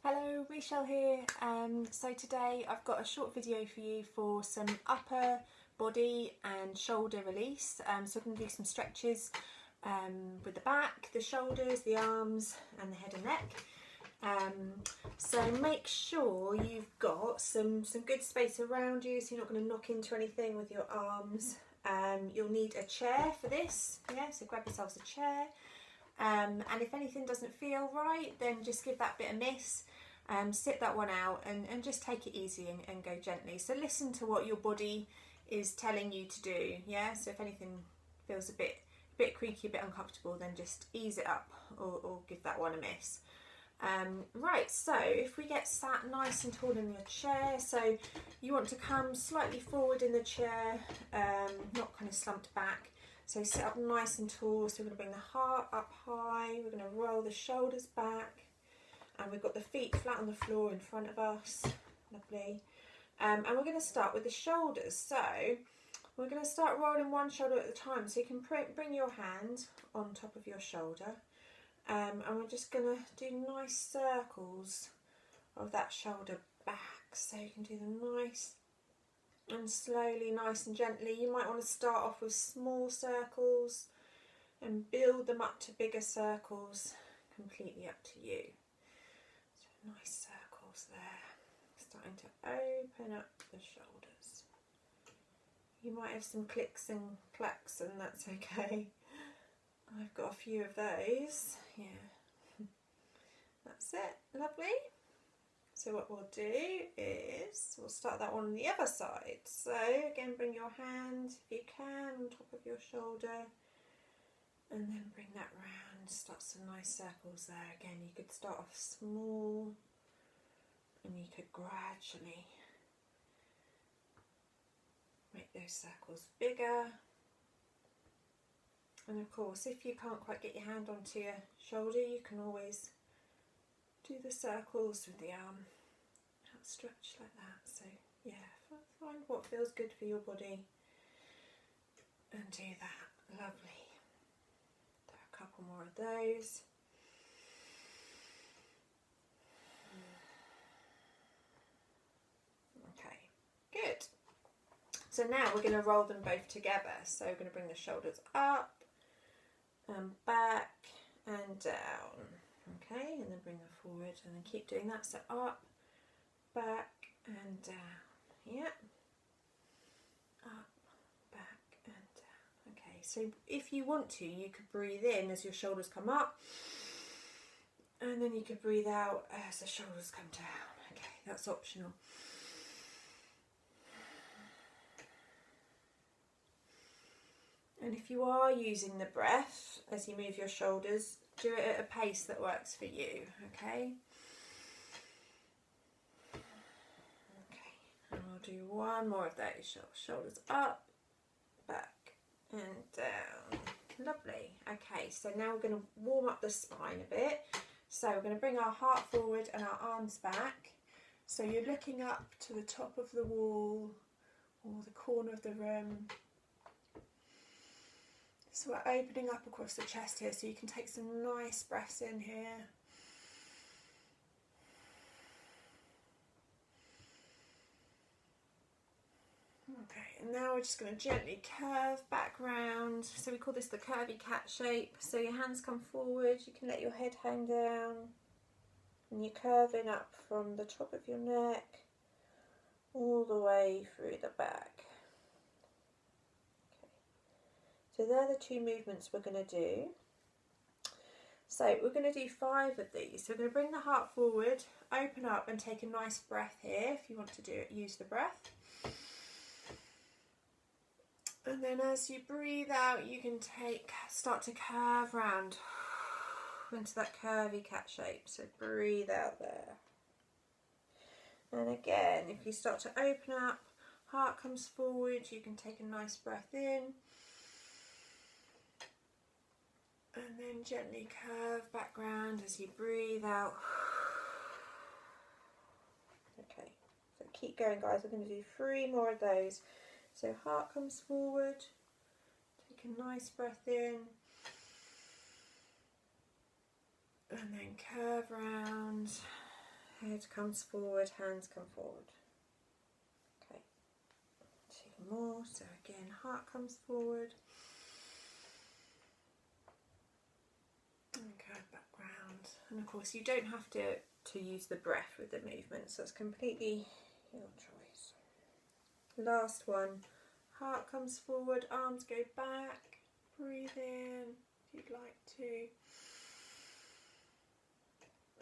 Hello, Michelle here. So today I've got a short video for you for some upper body and shoulder release. So I'm going to do some stretches with the back, the shoulders, the arms and the head and neck. So make sure you've got some good space around you so you're not going to knock into anything with your arms. You'll need a chair for this, so grab yourselves a chair. And if anything doesn't feel right, then just give that bit a miss. Sit that one out and just take it easy and go gently. So listen to what your body is telling you to do. So if anything feels a bit creaky, a bit uncomfortable, then just ease it up or give that one a miss. Right, so if we get sat nice and tall in your chair, so you want to come slightly forward in the chair, not kind of slumped back. So sit up nice and tall. So we're going to bring the heart up high, we're going to roll the shoulders back, and we've got the feet flat on the floor in front of us. Lovely. And we're going to start with the shoulders. So we're going to start rolling one shoulder at a time. So you can bring your hand on top of your shoulder, and we're just going to do nice circles of that shoulder back. So you can do them nice and slowly, nice and gently. You might want to start off with small circles and build them up to bigger circles, completely up to you. So nice circles there, starting to open up the shoulders. You might have some clicks and clacks, and that's okay. I've got a few of those, That's it, lovely. So what we'll do is we'll start that one on the other side. So again, bring your hand, if you can, on top of your shoulder, and then bring that round. Start some nice circles there. Again, you could start off small and you could gradually make those circles bigger. And of course, if you can't quite get your hand onto your shoulder, you can always do the circles with the arm outstretched like that. So find what feels good for your body and do that. Lovely. Do a couple more of those. Okay, good. So now we're going to roll them both together. So we're going to bring the shoulders up and back and down. Okay, and then bring them forward and then keep doing that. So up, back and down. Up, back and down. Okay, so if you want to, you could breathe in as your shoulders come up, and then you could breathe out as the shoulders come down. Okay, that's optional. And if you are using the breath as you move your shoulders, do it at a pace that works for you, okay? Okay, and we'll do one more of those. Shoulders up, back and down. Lovely. Okay, so now we're going to warm up the spine a bit. So we're going to bring our heart forward and our arms back. So you're looking up to the top of the wall or the corner of the room. So we're opening up across the chest here, so you can take some nice breaths in here. Okay, and now we're just going to gently curve back round. So we call this the curvy cat shape. So your hands come forward, you can let your head hang down, and you're curving up from the top of your neck all the way through the back. So they're the two movements we're going to do. So we're going to do 5 of these. So we're going to bring the heart forward, open up and take a nice breath here. If you want to do it, use the breath. And then as you breathe out, you can start to curve round into that curvy cat shape. So breathe out there. And again, if you start to open up, heart comes forward, you can take a nice breath in. And then gently curve back round as you breathe out. Okay, so keep going guys, we're going to do 3 more of those. So heart comes forward, take a nice breath in, and then curve round, Head comes forward, hands come forward. Okay, 2 more. So again, heart comes forward. And curve back round. And of course, you don't have to use the breath with the movement, so it's completely your choice. Last one, heart comes forward, arms go back, breathe in if you'd like to.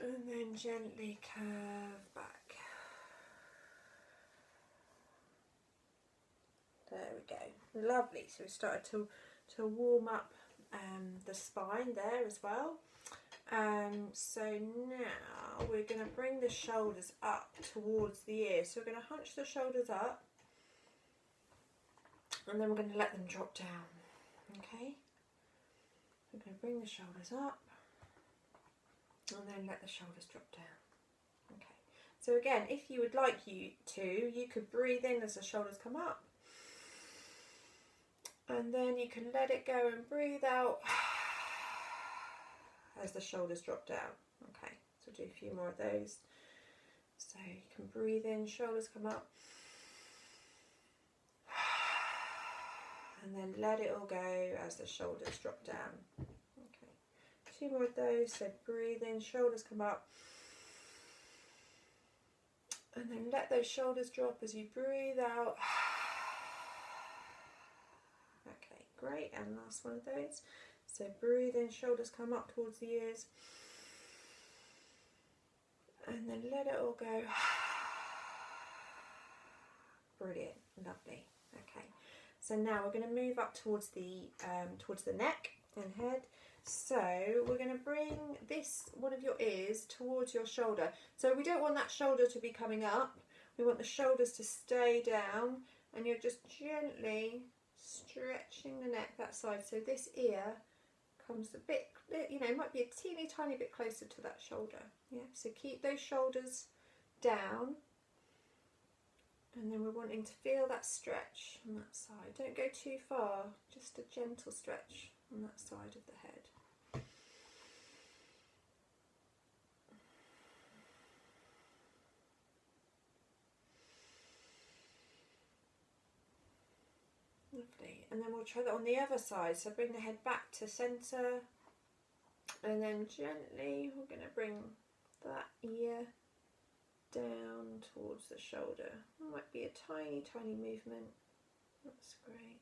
And then gently curve back. There we go. Lovely. So we started to warm up the spine there as well. So now we're going to bring the shoulders up towards the ears. So we're going to hunch the shoulders up, and then we're going to let them drop down. Okay? We're going to bring the shoulders up, and then let the shoulders drop down. Okay. So again, if you would like you could breathe in as the shoulders come up, and then you can let it go and breathe out as the shoulders drop down. Okay, so do a few more of those. So you can breathe in, shoulders come up, and then let it all go as the shoulders drop down. Okay, 2 more of those. So breathe in, shoulders come up, and then let those shoulders drop as you breathe out. Okay, great. And last one of those. So breathe in, shoulders come up towards the ears, and then let it all go. Brilliant, lovely. Okay, so now we're going to move up towards the neck and head. So we're going to bring one of your ears towards your shoulder. So we don't want that shoulder to be coming up. We want the shoulders to stay down, and you're just gently stretching the neck that side. So this ear comes a bit, it might be a teeny tiny bit closer to that shoulder. Yeah, so keep those shoulders down, and then we're wanting to feel that stretch on that side. Don't go too far, just a gentle stretch on that side of the head. Lovely. And then we'll try that on the other side. So bring the head back to centre, and then gently we're going to bring that ear down towards the shoulder. It might be a tiny, tiny movement. That's great.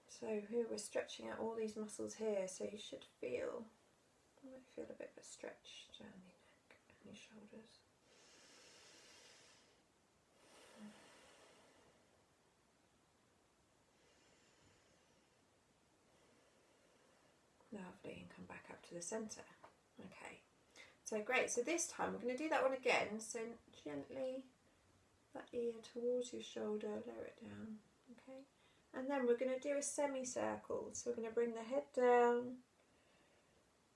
So here we're stretching out all these muscles here, so you should feel, you might feel a bit of a stretch down your neck and your shoulders. Lovely, and come back up to the centre. Okay, so great. So this time we're going to do that one again. So gently, that ear towards your shoulder, lower it down. Okay, and then we're going to do a semicircle. So we're going to bring the head down,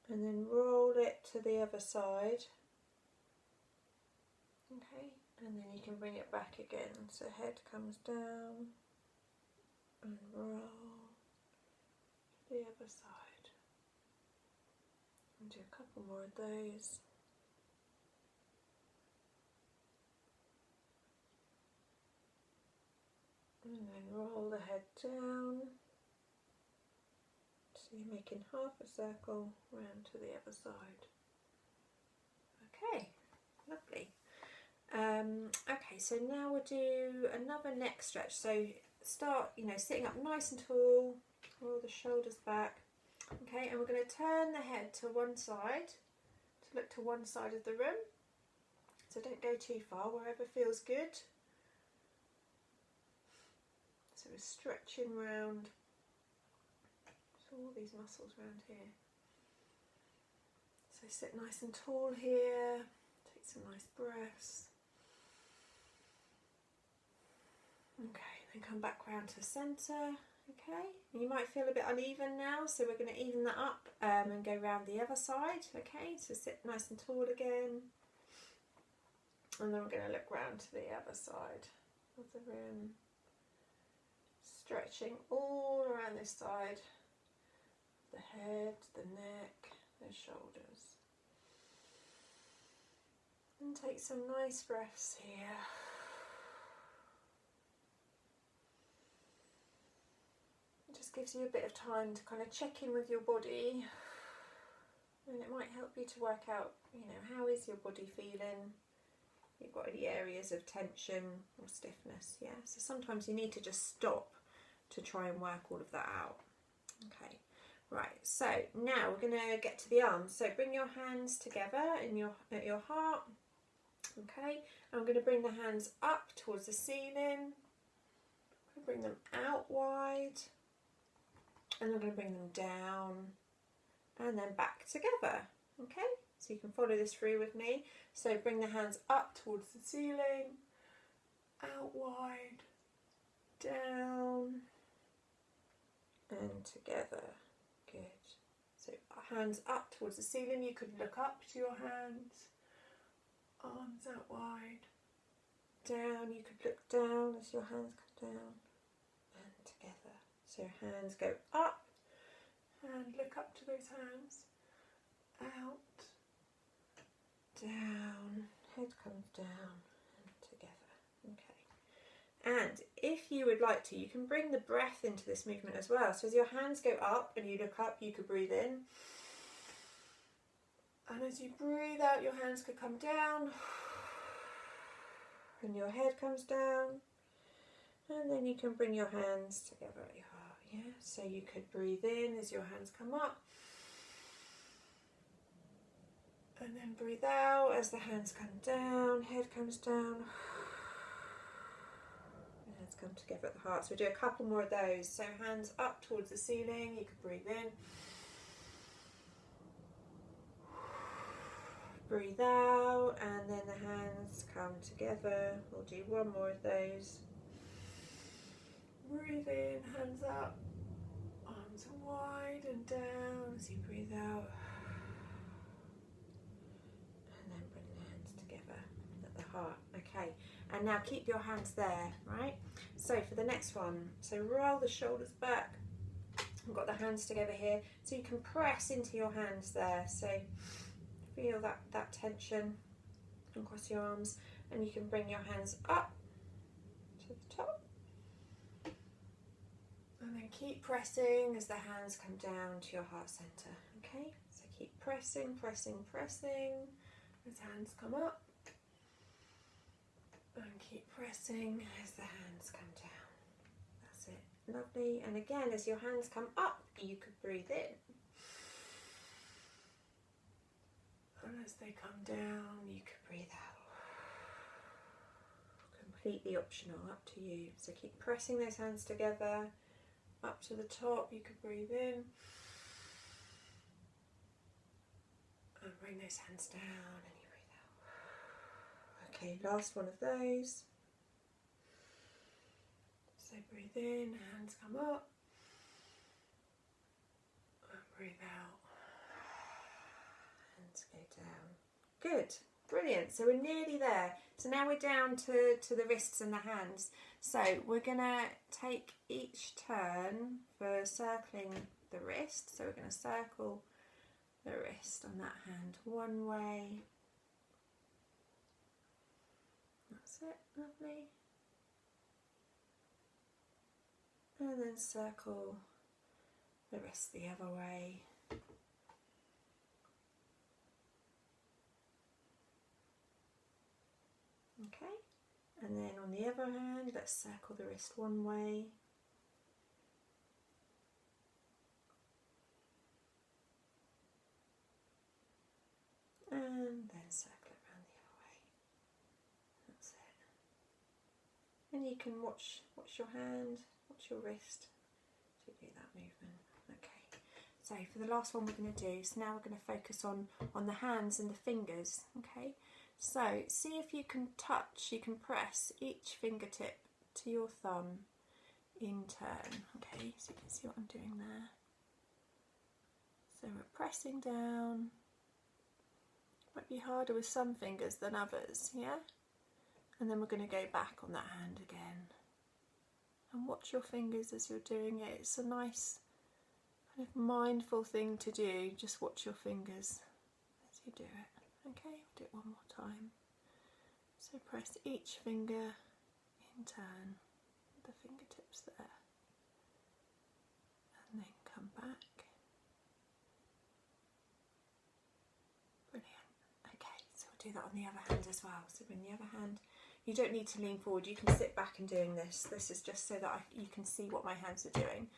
and then roll it to the other side. Okay, and then you can bring it back again. So head comes down, and roll to the other side. And do a couple more of those. And then roll the head down. So you're making half a circle round to the other side. Okay, lovely. Okay, so now we'll do another neck stretch. So start, sitting up nice and tall, roll the shoulders back. Okay, and we're going to turn the head to one side, to look to one side of the room. So don't go too far, wherever feels good. So we're stretching round, so all these muscles around here. So sit nice and tall here, take some nice breaths. Okay, then come back round to centre. Okay, you might feel a bit uneven now, so we're going to even that up and go round the other side. Okay, so sit nice and tall again, and then we're going to look round to the other side of the room, stretching all around this side, the head, the neck, the shoulders. And take some nice breaths here. It just gives you a bit of time to kind of check in with your body, and it might help you to work out, you know, how is your body feeling? You've got any areas of tension or stiffness, yeah? So sometimes you need to just stop to try and work all of that out. Okay, right, so now we're going to get to the arms. So bring your hands together at your heart. Okay, I'm going to bring the hands up towards the ceiling. I'm going to bring them out wide, and I'm going to bring them down and then back together. Okay, so you can follow this through with me. So bring the hands up towards the ceiling, out wide, down and together. Good. So hands up towards the ceiling. You could look up to your hands. Arms out wide, down, you could look down as your hands come down and together. So hands go up and look up to those hands, out, down, head comes down and together. Okay. And if you would like to, you can bring the breath into this movement as well. So as your hands go up and you look up, you could breathe in. And as you breathe out, your hands could come down and your head comes down, and then you can bring your hands together at your heart. Yeah, so you could breathe in as your hands come up, and then breathe out as the hands come down, head comes down, and hands come together at the heart. So we'll do a couple more of those. So hands up towards the ceiling, you could breathe in. Breathe out, and then the hands come together. We'll do one more of those. Breathe in, hands up, arms wide and down as you breathe out. And then bring the hands together at the heart. Okay, and now keep your hands there, right? So for the next one, so roll the shoulders back. I've got the hands together here, so you can press into your hands there. So feel that tension across your arms, and you can bring your hands up to the top. And then keep pressing as the hands come down to your heart centre. Okay, so keep pressing, pressing, pressing as hands come up. And keep pressing as the hands come down. That's it. Lovely. And again, as your hands come up, you could breathe in. And as they come down, you can breathe out. Completely optional, up to you. So keep pressing those hands together. Up to the top, you could breathe in. And bring those hands down and you breathe out. Okay, last one of those. So breathe in, hands come up. And breathe out. Go down. Good, brilliant. So we're nearly there. So now we're down to the wrists and the hands. So we're gonna take each turn for circling the wrist. So we're gonna circle the wrist on that hand one way. That's it, lovely. And then circle the wrist the other way. Okay, and then on the other hand, let's circle the wrist one way. And then circle it around the other way. That's it. And you can watch your hand, watch your wrist to do that movement. Okay, so for the last one we're going to do, so now we're going to focus on the hands and the fingers. Okay. So see if you can press each fingertip to your thumb in turn. Okay, so you can see what I'm doing there. So we're pressing down. Might be harder with some fingers than others, yeah? And then we're going to go back on that hand again. And watch your fingers as you're doing it. It's a nice kind of mindful thing to do. Just watch your fingers as you do it. Okay, we'll do it one more time. So press each finger in turn, the fingertips there, and then come back. Brilliant. Okay, so we'll do that on the other hand as well. So bring the other hand. You don't need to lean forward, you can sit back and doing this. This is just so that you can see what my hands are doing.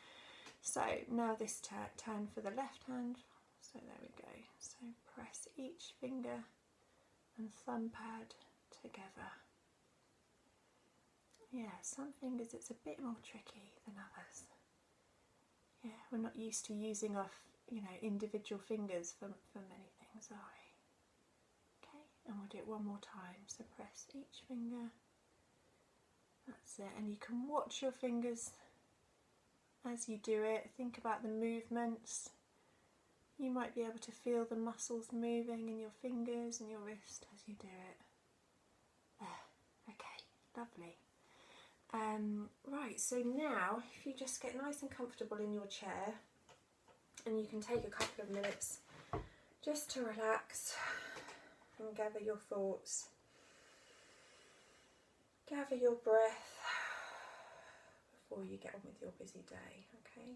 So now this turn for the left hand. So there we go. So press each finger and thumb pad together. Yeah, some fingers it's a bit more tricky than others. Yeah, we're not used to using our, individual fingers for many things, are we? Okay, and we'll do it one more time. So press each finger. That's it. And you can watch your fingers as you do it. Think about the movements. You might be able to feel the muscles moving in your fingers and your wrist as you do it. There. Okay, lovely. Right, so now if you just get nice and comfortable in your chair, and you can take a couple of minutes just to relax and gather your thoughts, gather your breath before you get on with your busy day, okay?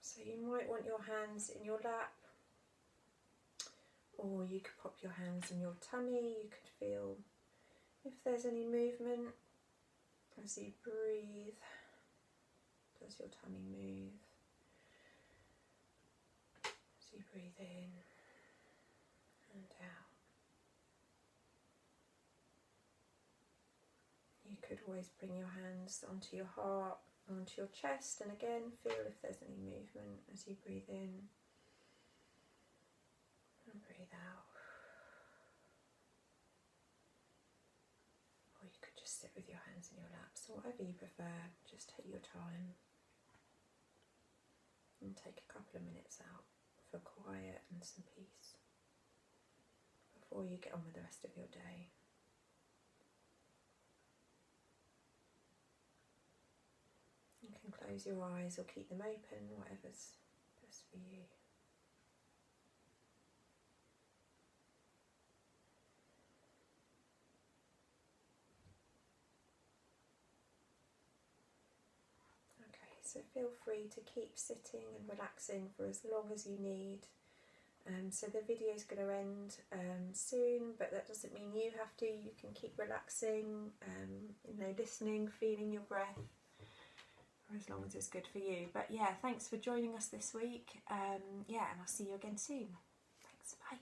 So you might want your hands in your lap, or you could pop your hands in your tummy. You could feel if there's any movement as you breathe. Does your tummy move as you breathe in and out? You could always bring your hands onto your heart, onto your chest, and again feel if there's any movement as you breathe in and breathe out. Or you could just sit with your hands in your lap, so whatever you prefer, just take your time and take a couple of minutes out for quiet and some peace before you get on with the rest of your day. You can close your eyes or keep them open, whatever's best for you. Okay, so feel free to keep sitting and relaxing for as long as you need. So the video is going to end soon, but that doesn't mean you have to. You can keep relaxing, listening, feeling your breath, for as long as it's good for you. But yeah, thanks for joining us this week. And I'll see you again soon. Thanks, bye.